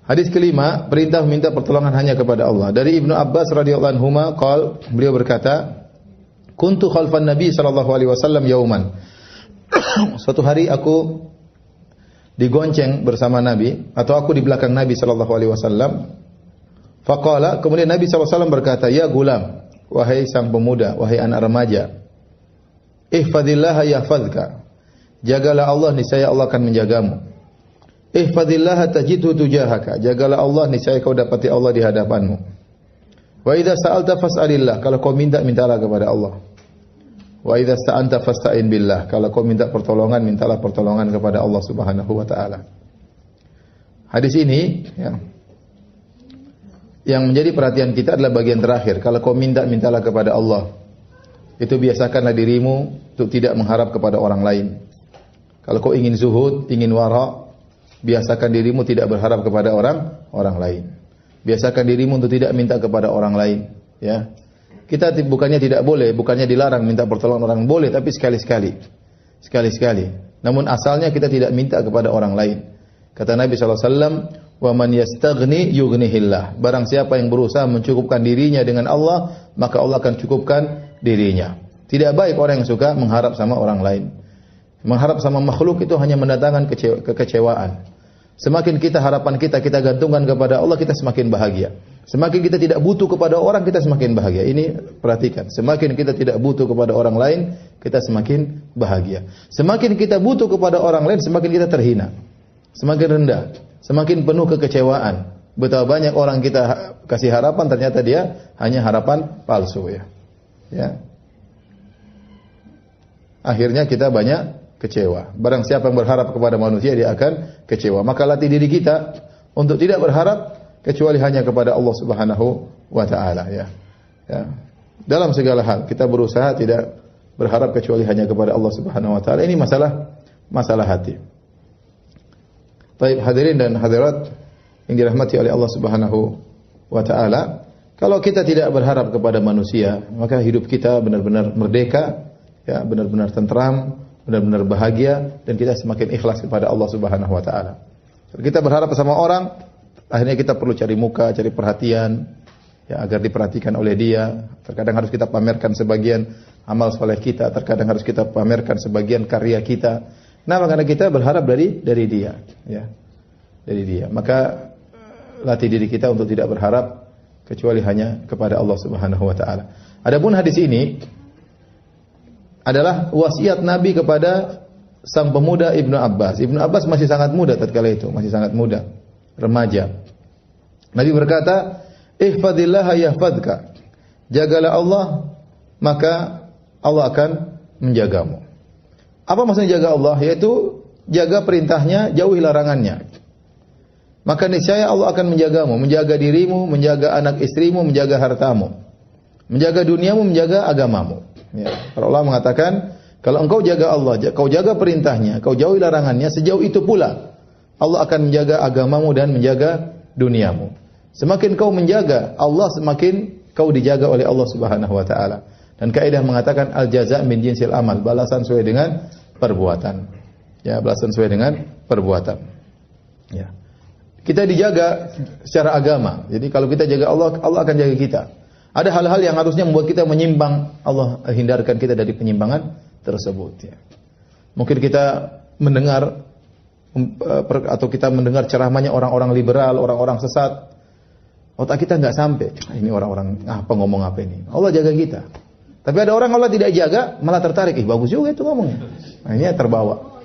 Hadis kelima, perintah meminta pertolongan hanya kepada Allah. Dari Ibnu Abbas radhiyallahu anhuma qaal, beliau berkata, "Kuntu khalfan Nabi sallallahu alaihi wasallam yauman." Suatu hari aku digonceng bersama Nabi atau aku di belakang Nabi sallallahu alaihi wasallam. Faqala, kemudian Nabi sallallahu alaihi wasallam berkata, "Ya gulam, wahai sang pemuda, wahai anak remaja, ihfazillaha yahfazka." Jagalah Allah, niscaya Allah akan menjagamu. Ihfazillaha tajidhu tujahaka. Jagalah Allah, niscaya kau dapati Allah di hadapanmu. Wa idza sa'alta fas'alillah. Kalau kau minta, mintalah kepada Allah. Wa idza sta'anta fasta'in billah. Kalau kau minta pertolongan, mintalah pertolongan kepada Allah Subhanahu wa taala. Hadis ini yang menjadi perhatian kita adalah bagian terakhir. Kalau kau minta, mintalah kepada Allah. Itu biasakanlah dirimu untuk tidak mengharap kepada orang lain. Kalau kau ingin zuhud, ingin wara', biasakan dirimu tidak berharap kepada orang lain. Biasakan dirimu untuk tidak minta kepada orang lain, ya. Kita bukannya tidak boleh, bukannya dilarang minta pertolongan orang, boleh, tapi sekali-sekali. Sekali-sekali. Namun asalnya kita tidak minta kepada orang lain. Kata Nabi sallallahu alaihi wasallam, "Wa man yastaghni yughnihillah." Barang siapa yang berusaha mencukupkan dirinya dengan Allah, maka Allah akan cukupkan dirinya. Tidak baik orang yang suka mengharap sama orang lain. Mengharap sama makhluk itu hanya mendatangkan kekecewaan. Semakin harapan kita gantungkan kepada Allah, kita semakin bahagia. Semakin kita tidak butuh kepada orang, kita semakin bahagia. Ini perhatikan. Semakin kita tidak butuh kepada orang lain, kita semakin bahagia. Semakin kita butuh kepada orang lain, semakin kita terhina. Semakin rendah. Semakin penuh kekecewaan. Betapa banyak orang kita kasih harapan, ternyata dia hanya harapan palsu, ya. Ya. Akhirnya kita banyak kecewa. Barang siapa yang berharap kepada manusia, dia akan kecewa. Maka latih diri kita untuk tidak berharap kecuali hanya kepada Allah Subhanahu wa taala, ya. Ya. Dalam segala hal kita berusaha tidak berharap kecuali hanya kepada Allah Subhanahu wa taala. Ini masalah hati. Baik, hadirin dan hadirat yang dirahmati oleh Allah Subhanahu wa taala, kalau kita tidak berharap kepada manusia, maka hidup kita benar-benar merdeka, ya, benar-benar tentram, benar-benar bahagia, dan kita semakin ikhlas kepada Allah Subhanahu wa taala. Kalau kita berharap sama orang, akhirnya kita perlu cari muka, cari perhatian, ya, agar diperhatikan oleh dia. Terkadang harus kita pamerkan sebagian amal soleh kita, terkadang harus kita pamerkan sebagian karya kita. Nah, karena kita berharap dari dia, ya. Dari dia. Maka latih diri kita untuk tidak berharap kecuali hanya kepada Allah Subhanahu wa taala. Adapun hadis ini adalah wasiat Nabi kepada sang pemuda Ibnu Abbas. Ibnu Abbas masih sangat muda tatkala itu, masih sangat muda, remaja. Nabi berkata, "Ihfazillaha yahfazka." Jagalah Allah, maka Allah akan menjagamu. Apa maksudnya jaga Allah? Yaitu jaga perintahnya, jauhi larangannya. Maka niscaya Allah akan menjagamu, menjaga dirimu, menjaga anak istrimu, menjaga hartamu, menjaga duniamu, menjaga agamamu. Ya. Para ulama mengatakan, kalau engkau jaga Allah, kau jaga perintahnya, kau jauhi larangannya, sejauh itu pula Allah akan menjaga agamamu dan menjaga duniamu. Semakin kau menjaga Allah, semakin kau dijaga oleh Allah Subhanahu wa taala. Dan kaidah mengatakan al-jaza' min jinsil amal, balasan sesuai dengan perbuatan. Ya, balasan sesuai dengan perbuatan. Ya. Kita dijaga secara agama. Jadi kalau kita jaga Allah, Allah akan jaga kita. Ada hal-hal yang harusnya membuat kita menyimpang, Allah hindarkan kita dari penyimpangan tersebut, ya. Mungkin kita mendengar atau kita mendengar ceramahnya orang-orang liberal, orang-orang sesat. Otak kita nggak sampai. Ini orang-orang apa ngomong apa ini? Allah jaga kita. Tapi ada orang Allah tidak jaga, malah tertarik. Bagus juga itu ngomongnya. Akhirnya terbawa.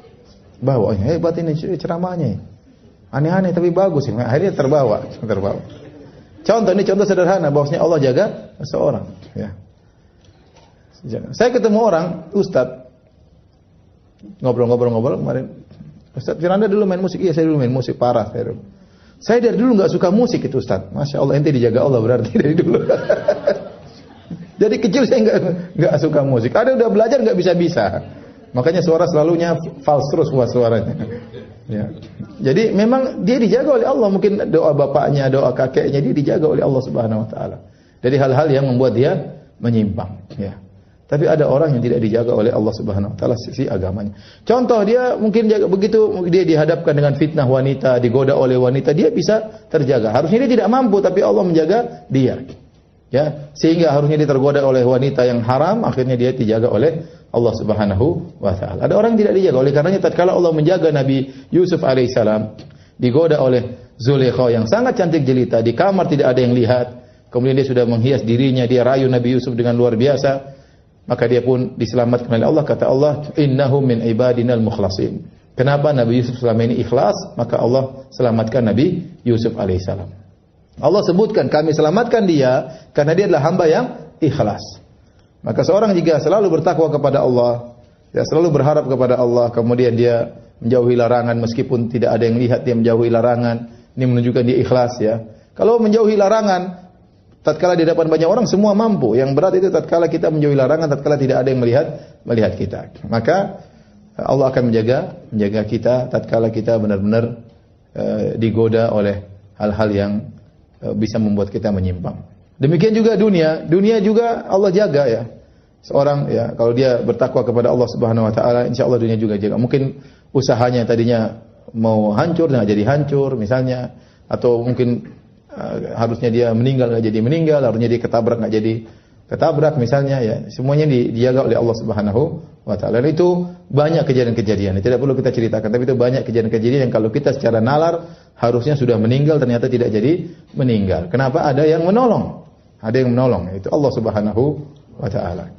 Hebat ini ceramahnya. Aneh-aneh tapi bagus. Akhirnya terbawa. Contoh sederhana, bahwasanya Allah jaga seseorang, ya. Saya ketemu orang, Ustaz, ngobrol kemarin. Ustaz, Firanda dulu main musik? Iya, saya dulu main musik parah. Saya dari dulu nggak suka musik itu, Ustaz. Masya Allah, ente dijaga Allah berarti dari dulu. Jadi kecil saya nggak suka musik. Ada udah belajar nggak bisa. Makanya suara selalunya fals terus buat suaranya. Ya. Jadi memang dia dijaga oleh Allah. Mungkin doa bapaknya, doa kakeknya, dia dijaga oleh Allah Subhanahu wa taala. Dari hal-hal yang membuat dia menyimpang, ya. Tapi ada orang yang tidak dijaga oleh Allah Subhanahu wa taala sisi agamanya. Contoh, dia mungkin begitu dia dihadapkan dengan fitnah wanita, digoda oleh wanita, dia bisa terjaga. Harusnya dia tidak mampu, tapi Allah menjaga dia. Ya, sehingga harusnya dia tergoda oleh wanita yang haram, akhirnya dia dijaga oleh Allah Subhanahu wa taala. Ada orang yang tidak dijaga, oleh karenanya tatkala Allah menjaga Nabi Yusuf alaihissalam, digoda oleh Zulaikha yang sangat cantik jelita, di kamar tidak ada yang lihat. Kemudian dia sudah menghias dirinya, dia rayu Nabi Yusuf dengan luar biasa. Maka dia pun diselamatkan oleh Allah. Kata Allah, innahu min ibadinal mukhlasin. Kenapa Nabi Yusuf selama ini ikhlas? Maka Allah selamatkan Nabi Yusuf alaihissalam. Allah sebutkan, kami selamatkan dia karena dia adalah hamba yang ikhlas. Maka seorang jika selalu bertakwa kepada Allah, ya selalu berharap kepada Allah, kemudian dia menjauhi larangan meskipun tidak ada yang lihat, dia menjauhi larangan. Ini menunjukkan dia ikhlas, ya. Kalau menjauhi larangan tatkala di depan banyak orang semua mampu. Yang berat itu tatkala kita menjauhi larangan, tatkala tidak ada yang melihat kita. Maka Allah akan menjaga kita tatkala kita benar-benar digoda oleh hal-hal yang bisa membuat kita menyimpang. Demikian juga dunia juga Allah jaga, ya. Seorang, ya, kalau dia bertakwa kepada Allah Subhanahu wa taala, insyaallah dunia juga jaga. Mungkin usahanya tadinya mau hancur nggak jadi hancur misalnya, atau mungkin harusnya dia meninggal nggak jadi meninggal, harusnya dia ketabrak nggak jadi ketabrak misalnya, ya. Semuanya dijaga oleh Allah Subhanahu wa taala. Dan itu banyak kejadian-kejadian. Tidak perlu kita ceritakan, tapi itu banyak kejadian-kejadian yang kalau kita secara nalar harusnya sudah meninggal, ternyata tidak jadi meninggal. Kenapa? Ada yang menolong. Ada yang menolong, yaitu Allah Subhanahu wa taala.